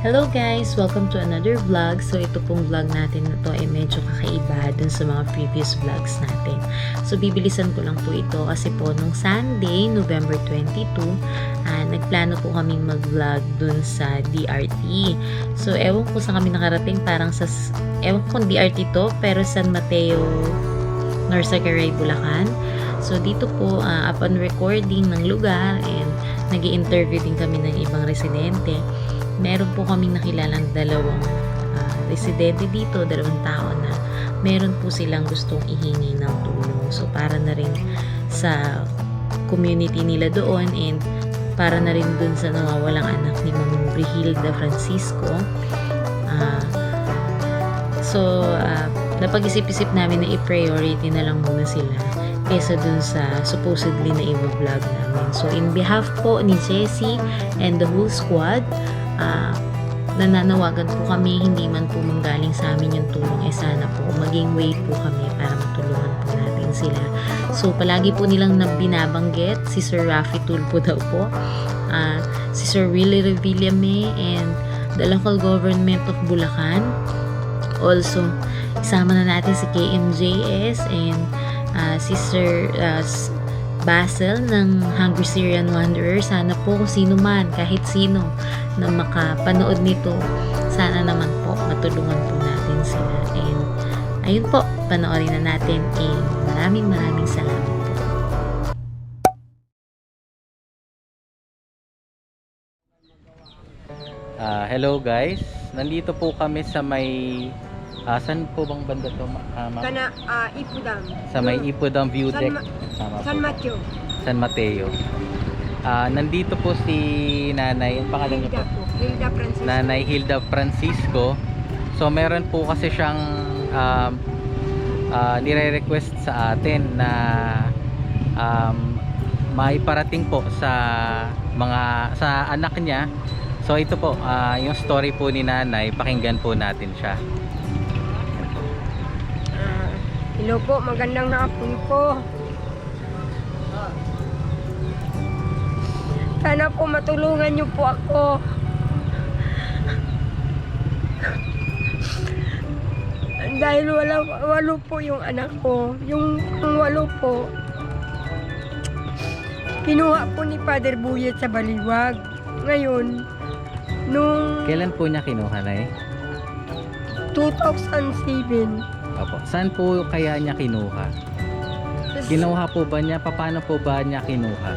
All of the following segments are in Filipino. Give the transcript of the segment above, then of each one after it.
Hello guys! Welcome to another vlog. So ito pong vlog natin na to ay medyo kakaiba dun sa mga previous vlogs natin. So bibilisan ko lang po ito kasi po nung Sunday, November 22, nagplano po kaming mag-vlog dun sa DRT. So ewan ko sa kami nakarating, parang sa, ewan ko kung DRT to, pero San Mateo, Norsagaray, Bulacan. So dito po, upon recording ng lugar and nag-i-interview din kami ng ibang residente, meron po kaming nakilalang dalawang residente dito, dalawang tao na meron po silang gustong ihingi ng tulong. So para na rin sa community nila doon and para na rin dun sa nawawalang anak ni Ma'am Brihilda Francisco. Napag-isip-isip namin na i-priority na lang muna sila kesa dun sa supposedly na i-vlog namin. So in behalf po ni Jessie and the whole squad, nananawagan po kami, hindi man po manggaling sa amin yung tulong, sana po maging way po kami para matulungan po natin sila. So palagi po nilang binabanggit si Sir Rafi Tulpo daw po, si Sir Willie Revillame and the local government of Bulacan. Also isama na natin si KMJS and si Sir Basil ng Hungry Syrian Wanderer. Sana po kung sino man, kahit sino na makapanood nito, sana naman po matulungan po natin sila. And ayun po, panoorin na natin and maraming salamat po. Hello guys, nandito po kami sa may saan po bang banda to? Ipudam. Sa may Ipudam View Deck. San Mateo. San Mateo. Nandito po si Nanay, ang pangalan niyo po? Hilda Francisco. Nanay Hilda Francisco. So meron po kasi siyang nire-request sa atin na maiparating po sa anak niya. So ito po, yung story po ni Nanay, pakinggan po natin siya. Hello po, magandang hapon po. Sana po matulungan niyo po ako. Dahil walo po yung anak ko. Yung walo po, kinuha po ni Father Buyet sa Baliwag. Ngayon, Kailan po niya kinuha na 2007. Opo. Saan po kaya niya kinuha? Kinuha po ba niya? Paano po ba niya kinuha?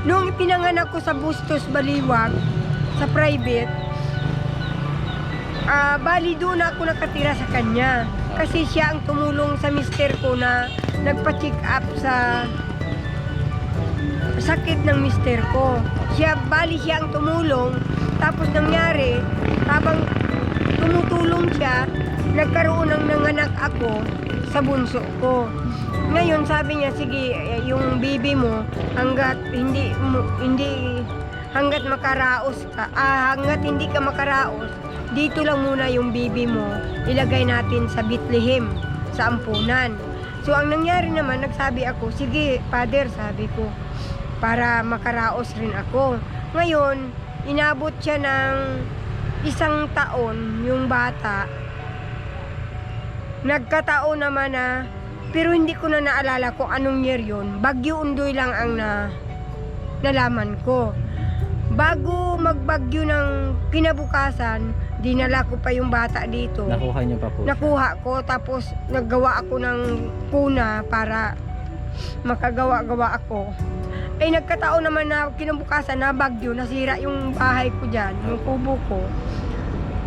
Nung pinanganak ko sa Bustos, Baliwag, sa private, bali doon ako nakatira sa kanya. Kasi siya ang tumulong sa mister ko na nagpa-check up sa sakit ng mister ko. Bali siya ang tumulong. Tapos nangyari, habang tumutulong siya, nagkaroon ng nanganak ako sa bunso ko. Ngayon sabi niya, sige, yung baby mo hanggat hindi ka makaraos, dito lang muna yung baby mo, ilagay natin sa Bethlehem, sa ampunan. So ang nangyari naman, nagsabi ako, sige Father, sabi ko, para makaraos rin ako. Ngayon, inabot siya ng 1 taon yung bata. Nagkataon naman na, pero hindi ko na naalala kung anong year yun. Bagyo Undoy lang ang nalaman ko. Bago magbagyo ng kinabukasan, dinala ko pa yung bata dito. Nakuha niyo pa po? Nakuha ko, tapos naggawa ako ng kuna para makagawa-gawa ako. Ay nagkataon naman na kinabukasan na bagyo, nasira yung bahay ko dyan, yung kubo ko.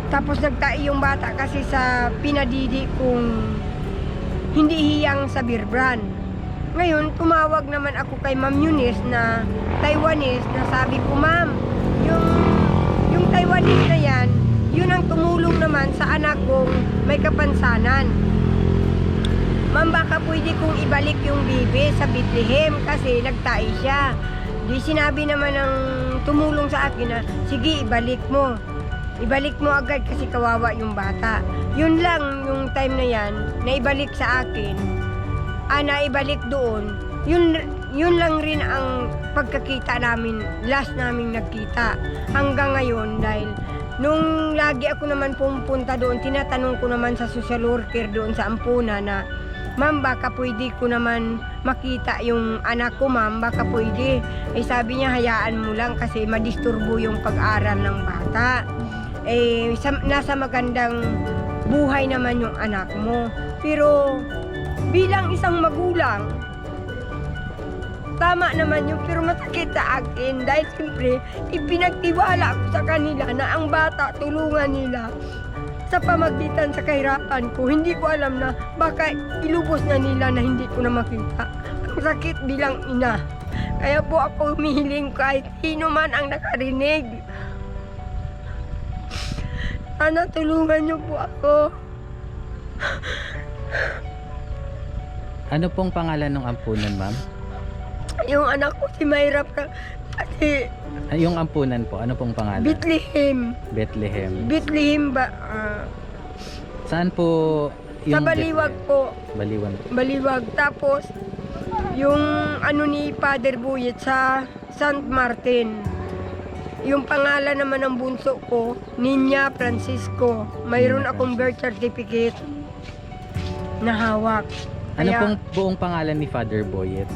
Tapos nagtai yung bata kasi sa pinadidi kong hindi hiyang sa Birbrand. Ngayon, tumawag naman ako kay Ma'am Eunice na Taiwanese na sabi ko, Ma'am, yung Taiwanese na yan, yun ang tumulong naman sa anak kong may kapansanan. Ma'am, baka pwede kong ibalik yung baby sa Bethlehem kasi nagtai siya. Di sinabi naman ng tumulong sa akin na, sige, ibalik mo. Ibalik mo agad kasi kawawa yung bata. Yun lang yung time na yan, na ibalik sa akin. Naibalik doon. Yun lang rin ang pagkakita namin, last naming nagkita. Hanggang ngayon dahil Nung lagi ako naman pumupunta doon, tinatanong ko naman sa social worker doon sa Ampuna na, ma'am, baka pwede ko naman makita yung anak ko, ma'am, baka pwede. Eh sabi niya, hayaan mo lang kasi madisturbo yung pag-aral ng bata. Eh, nasa magandang buhay naman yung anak mo. Pero bilang isang magulang, tama naman yun, pero masakit sa akin dahil siyempre ipinagtiwala ko sa kanila na ang bata tulungan nila sa pamagitan sa kahirapan ko. Hindi ko alam na baka ilubos na nila na hindi ko na makita. Ang sakit bilang ina. Kaya po ako humihiling kahit sino man ang nakarinig. Sana tulungan niyo po ako. Ano pong pangalan ng ampunan, ma'am? Yung anak ko si Mayra kasi Yung ampunan po, ano pong pangalan? Bethlehem. Bethlehem. Bethlehem ba? Saan po Sa yung Baliwag Bethlehem? po. Baliwag. Baliwag. Tapos, yung ano ni Father Buyet sa St. Martin. Yung pangalan naman ng bunso ko, Ninya Francisco. Mayroon Niña akong birth certificate na hawak. Ano Kaya, pong buong pangalan ni Father Boyet?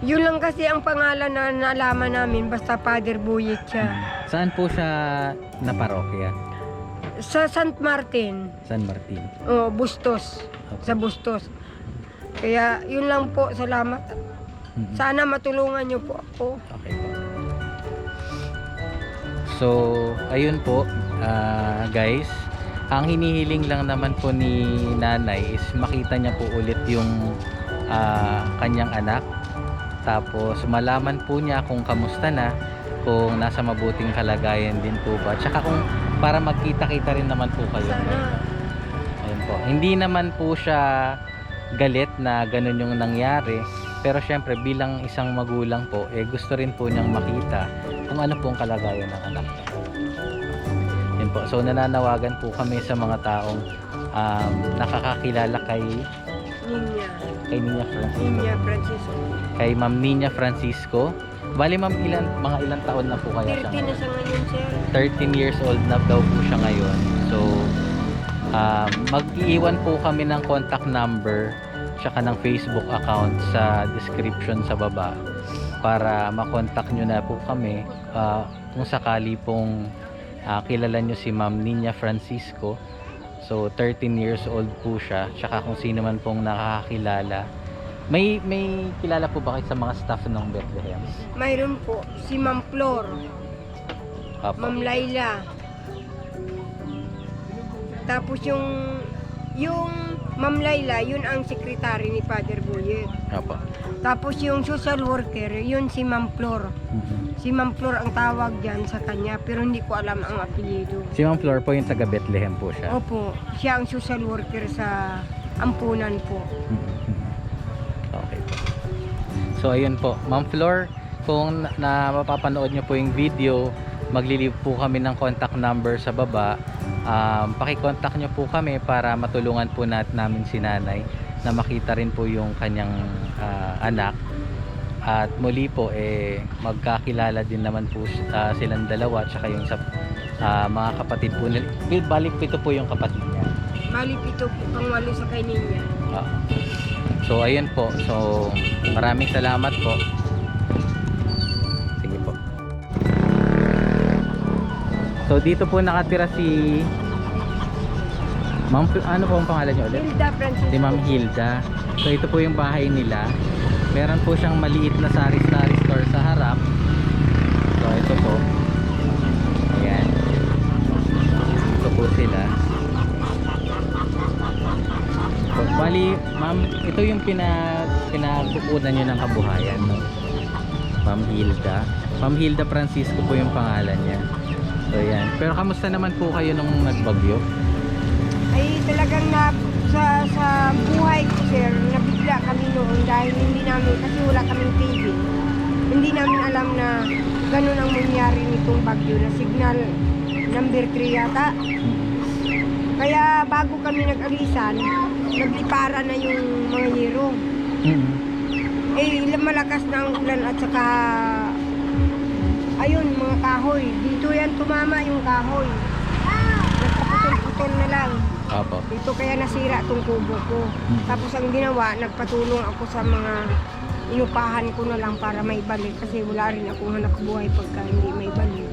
yun lang kasi ang pangalan na nalaman namin, basta Father Buyet siya. Saan po siya na parokya? Sa St. Martin, San Martin. Bustos. Okay. Sa Bustos. Kaya yun lang po, salamat. Mhm. Sana matulungan niyo po ako. Okay po. So, ayun po, guys. Ang hinihiling lang naman po ni nanay is makita niya po ulit yung kanyang anak. Tapos malaman po niya kung kamusta na, kung nasa mabuting kalagayan din po ba. Tsaka kung para magkita-kita rin naman po kayo. Sana. Ayun po. Hindi naman po siya galit na ganun yung nangyari. Pero syempre bilang isang magulang po, gusto rin po niyang makita kung ano pong kalagayan ng anak niya. Yun po. So nananawagan po kami sa mga taong nakakakilala kay Ninya. Niña Francisco. Ninya Francisco. Kay Ma'am Niña Francisco. Bali ma'am, mga ilang taon na po kaya siya 30 na ngayon? sa ngayon, sir. 13 years old na daw po siya ngayon. So, mag-iwan po kami ng contact number tsaka ng Facebook account sa description sa baba para makontak nyo na po kami kung sakali pong kilala nyo si Ma'am Niña Francisco. So 13 years old po siya, tsaka kung sino man pong nakakakilala. May kilala po ba kayo sa mga staff ng Bethlehem? Mayroon po si Ma'am Flor, Apo. Ma'am Laila. Tapos yung Ma'am Laila, yun ang sekretary ni Father Buyet. Apo. Tapos yung social worker, yun si Ma'am Flor. Mhm. Si Ma'am Flor ang tawag dyan sa kanya, pero hindi ko alam ang apelyido. Si Ma'am Flor po yung taga Bethlehem po siya. Opo, siya ang social worker sa ampunan po. Mhm. Okay po. So ayun po, Ma'am Flor, kung mapapanood nyo po yung video, maglilive po kami ng contact number sa baba. Paki-contact nyo po kami para matulungan po namin si nanay na makita rin po yung kanyang anak. At muli po magkakilala din naman po silang dalawa tsaka yung sa mga kapatid po nila. Balik pito po yung kapatid niya. Bali, pito po pang walo sa kay Ninya. So ayun po. So maraming salamat po. Sige po. So dito po nakatira si Ma'am, ano po ang pangalan niyo ulit? Hilda Francisco. Si Ma'am Hilda. So ito po yung bahay nila. Meron po siyang maliit na sari-sari store sa harap. So ito po. Ayan. Ito po sila. So, bali, ma'am, ito yung pinagkukunan nyo ng kabuhayan, no? Ma'am Hilda. Ma'am Hilda Francisco po yung pangalan niya. So ayan. Pero kamusta naman po kayo nung nagbagyo? Ay talagang sa buhay ko, sir, nabigla kami noon dahil hindi namin, kasi wala kaming TV. Hindi namin alam na ganun ang mangyari nitong bagyo na signal number 3 yata. Kaya bago kami nag-alisan, naglipara na yung mga hero. Malakas na ang ulan at saka ayun, mga kahoy. Dito yan tumama yung kahoy. Nagpaputol-putol na lang. Opo. Dito kaya nasira tong kubo ko. Tapos ang ginawa, nagpatulong ako sa mga inupahan ko na lang para may balik. Kasi wala rin akong hanap buhay pagka hindi may balik.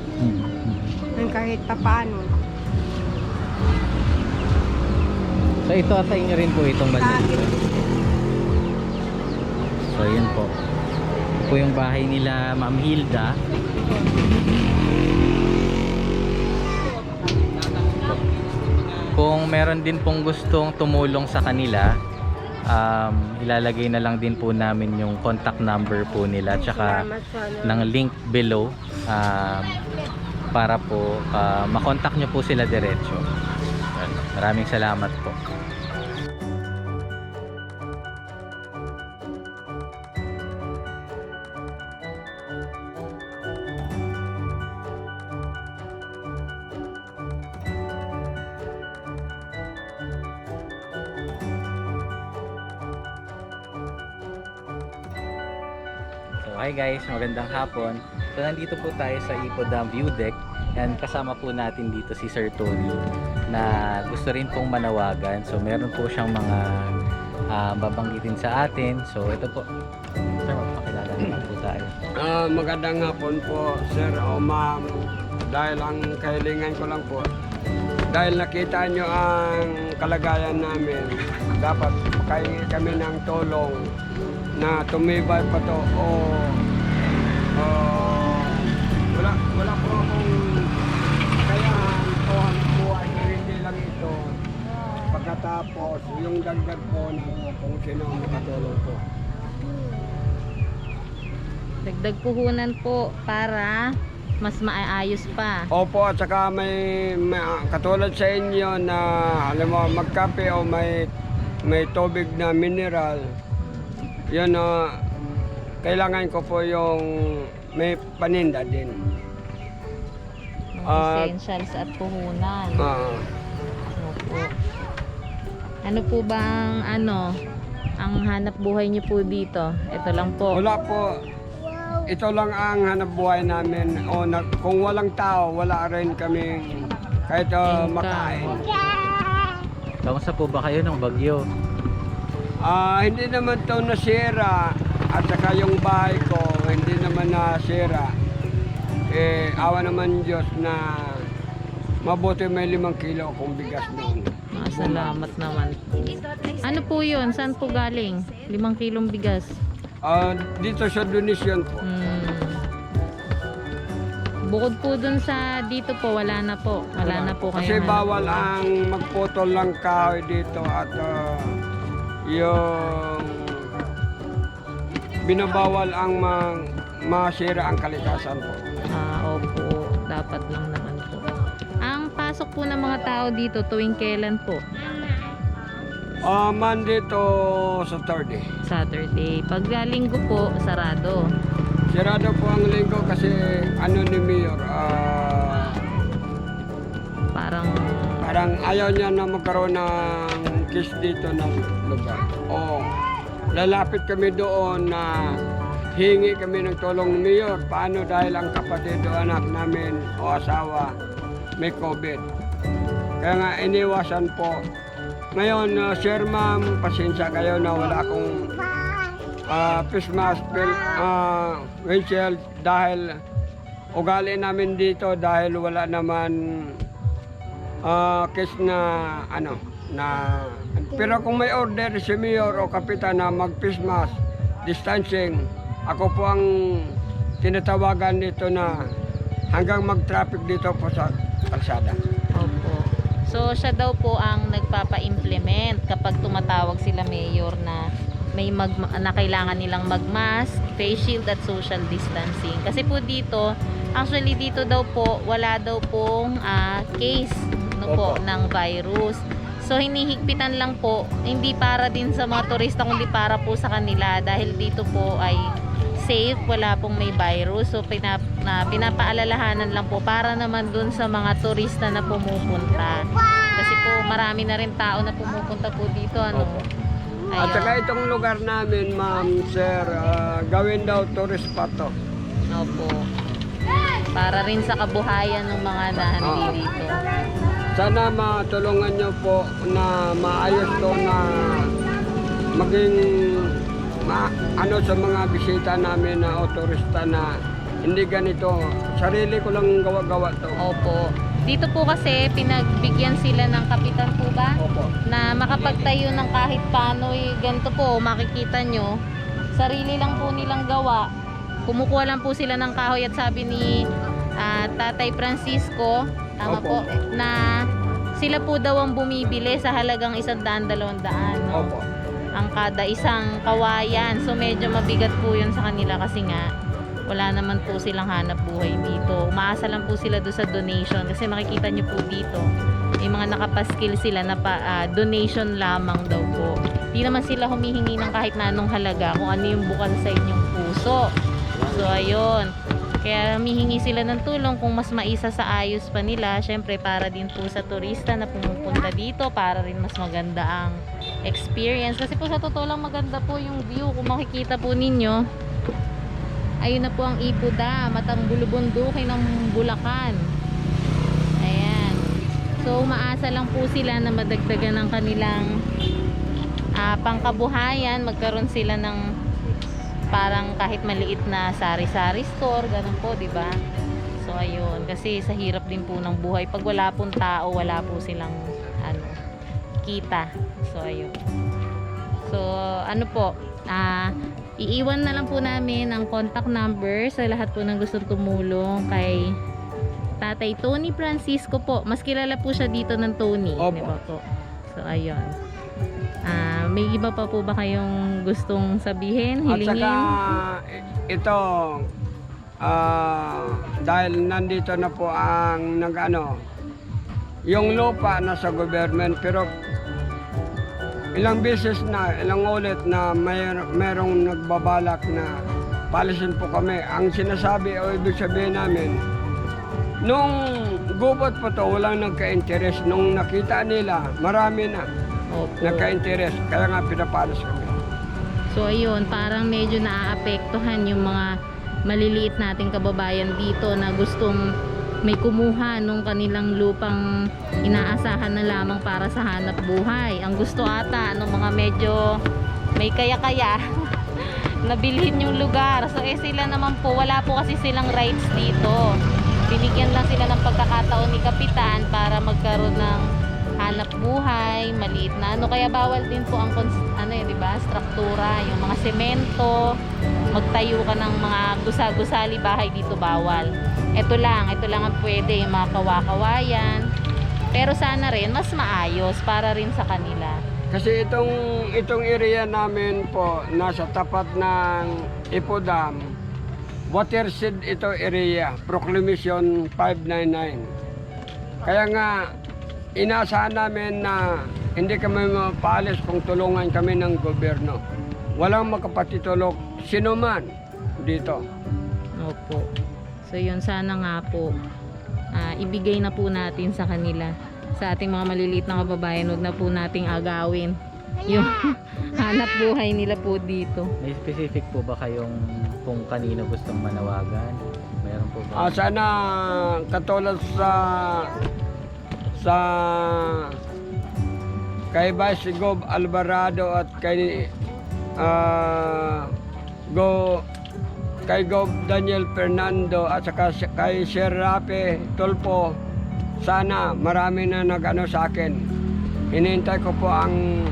Kahit papaano. So ito sa inyo rin po itong Sa maliit. akin, So yun po. Ito po yung bahay nila Ma'am Hilda. Kung meron din pong gustong tumulong sa kanila, ilalagay na lang din po namin yung contact number po nila tsaka salamat sana. ng link below para po makontak nyo po sila diretso. Maraming salamat po. So hi guys, magandang hapon. So nandito po tayo sa Ipo Dam View Deck and kasama po natin dito si Sir Tony na gusto rin pong manawagan. So meron po siyang mga babanggitin sa atin. So ito po. Sir, magpakilala naman po tayo. Magandang hapon po, sir o ma'am. Dahil ang kahilingan ko lang po, dahil nakita nyo ang kalagayan namin, dapat makahingi kami ng tulong na tumibay pa to o wala po akong kakayahan o buhay na hindi lang ito. Pagkatapos, yung dagdag po na kung sino ang makatulong po. Dagdag puhunan po para mas maayos pa. Opo, at saka may katulad sa inyo na alam mo, magkape o may tubig na mineral. Yun, kailangan ko po yung may paninda din. Mga essentials at puhunan. Opo. Ano po bang ang hanap buhay niyo po dito? Ito lang po. Wala po. Ito lang ang hanap buhay namin. Kung walang tao, wala rin kaming kahit makain. Kamusta po ba kayo ng bagyo? Hindi naman to nasira at saka yung bahay ko hindi naman nasira. Awa naman Diyos na mabuti may 5 kilo akong bigas noon. Salamat naman. Ano po yun? Saan po galing? 5 kilong bigas. Dito sa donation po. Bukod po dun sa dito po, wala na po. Wala na po kayo. Kasi bawal ang magputol ng kahoy dito at yung binabawal ang masira ang kalikasan po. Opo. Dapat lang naman po. Ang pasok po ng mga tao dito tuwing kailan po? Monday to Saturday. Saturday. Pag linggo po, sarado. Sirado po ang linggo kasi ni Mayor, parang ayaw niya na magkaroon ng case dito ng lugar. Lalapit kami doon na hingi kami ng tulong ni Mayor. Paano dahil ang kapatid o anak namin o asawa may COVID. Kaya nga iniwasan po. Ngayon, sir ma'am, pasensya kayo na wala akong face mask, windshield dahil ugali namin dito dahil wala naman case na pero kung may order si Mayor o Kapitan na mag face mask, distancing, ako po ang tinatawagan dito na hanggang mag-traffic dito po sa kalsada. Opo. So, siya daw po ang nagpapa-implement kapag tumatawag sila mayor na na kailangan nilang mag-mask, face shield at social distancing. Kasi po dito, actually dito daw po, wala daw pong case ng virus. So, hinihigpitan lang po, hindi para din sa mga turista, kundi para po sa kanila dahil dito po ay safe, wala pong may virus. So, pinapaalalahanan lang po para naman dun sa mga turista na pumupunta. Kasi po, marami na rin tao na pumupunta po dito. At saka itong lugar namin, ma'am, sir, gawin daw tourist spot to. Opo. Para rin sa kabuhayan ng mga nandito. Sana matulungan nyo po na maayos to na maging ano sa mga bisita namin na o turista na hindi ganito. Sarili ko lang gawa-gawa to. Opo. Dito po kasi pinagbigyan sila ng kapitan po ba? Opo. Na makapagtayo ng kahit paano ganito po, makikita nyo. Sarili lang po nilang gawa. Kumukuha lang po sila ng kahoy at sabi ni Tatay Francisco, tama Opo. po, na sila po daw ang bumibili sa halagang 100-200, no? Opo. Ang kada isang kawayan. So medyo mabigat po yun sa kanila kasi nga wala naman po silang hanap buhay dito. Umaasa lang po sila doon sa donation kasi makikita nyo po dito may mga nakapaskil sila na donation lamang daw po. Di naman sila humihingi ng kahit na anong halaga kung ano yung bukal sa inyong puso. So ayun, kaya humihingi sila ng tulong kung mas maisa sa ayos pa nila, syempre para din po sa turista na pumupunta dito, para rin mas maganda ang experience. Kasi po sa totoo lang maganda po yung view. Kung makikita po ninyo, ayun na po ang Ipo Dam at ang bulubundukin ng Bulacan. Ayan. So umaasa lang po sila na madagdagan ng kanilang pangkabuhayan, magkaroon sila ng parang kahit maliit na sari-sari store, ganun po, di ba? So ayun, kasi sa hirap din po ng buhay, pag wala pong tao, wala po silang kita. So ayun. So ano po, iiwan na lang po namin ang contact number sa lahat po ng gustong tumulong kay Tatay Tony Francisco po. Mas kilala po siya dito ng Tony, Opo. di ba po? So ayun. May iba pa po ba kayong gustong sabihin, At hilingin? saka ito, dahil nandito na po ang yung lupa nasa government, pero ilang beses na, ilang ulit na merong nagbabalak na palisin po kami. Ang sinasabi o ibig sabihin namin, nung gubot po to, walang nagka-interest. Nung nakita nila, marami na Opo. nagka-interest. Kaya nga pinapalis kami. So ayun, parang medyo naaapektuhan yung mga maliliit nating kababayan dito na gustong may kumuha nung kanilang lupang inaasahan na lamang para sa hanap buhay. Ang gusto ata ng mga medyo may kaya-kaya na bilhin yung lugar. So sila naman po, wala po kasi silang rights dito. Binigyan lang sila ng pagkakataon ni Kapitan para magkaroon ng hanap buhay, maliit na kaya bawal din po ang di ba, struktura, yung mga semento, magtayo ka ng mga gusali bahay dito bawal. Ito lang ang pwede, yung mga kawakawayan. Pero sana rin mas maayos para rin sa kanila. Kasi itong area namin po nasa tapat ng Ipo Dam, watershed ito area, Proclamation 599. Kaya nga inaasahan namin na hindi kami mapalis kung tulungan kami ng gobyerno. Walang makapatitulog sino man dito. Opo. So yun, sana nga po ibigay na po natin sa kanila, sa ating mga maliliit na kababayan. Huwag na po nating agawin yung hanap buhay nila po dito. May specific po ba kayong kung kanino gustong manawagan? Meron po ba? Sana katulad sa kay Vice Gov Alvarado at kay Gov Daniel Fernando at saka kay Sir Rape Tulpo, sana marami na nag-ano sa akin. Hinihintay ko po ang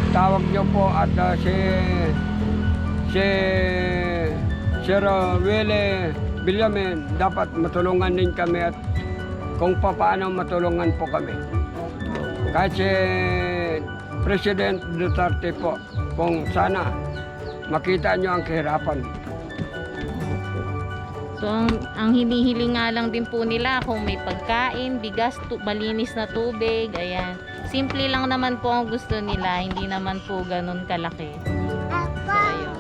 tawag nyo po at si Sir Willie Villamin, dapat matulungan din kami at kung paano matulungan po kami. Kahit si President Duterte po, kung sana makita nyo ang kahirapan. So ang hinihiling nga lang din po nila kung may pagkain, bigas, malinis na tubig, ayan. Simple lang naman po ang gusto nila, hindi naman po ganun kalaki. So ayun.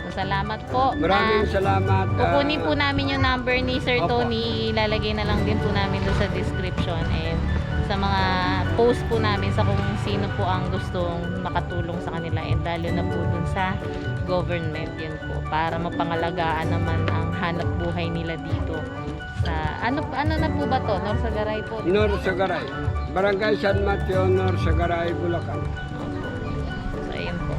So salamat po. Maraming salamat. Kukunin po namin yung number ni Sir Tony, ilalagay na lang din po namin doon sa description. And sa mga post po namin sa kung sino po ang gustong makatulong sa kanila, and lalo na po dun sa government, yun po, para mapangalagaan naman ang hanap buhay nila dito sa ano na po ba to? Norsagaray po. Norsagaray. Barangay San Mateo, Norsagaray, Bulacan. So ayun po.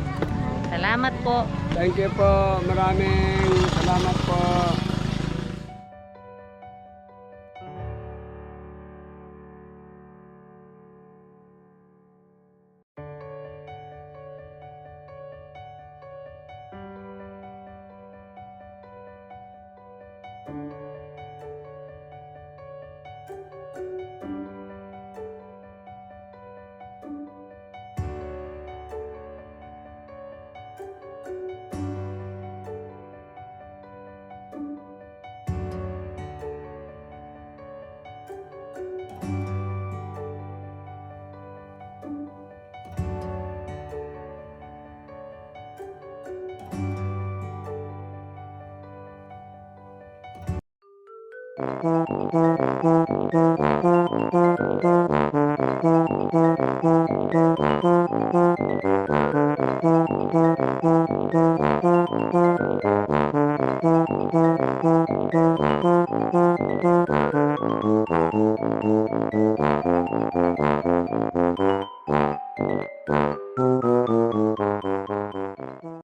Salamat po. Thank you po. Maraming salamat po.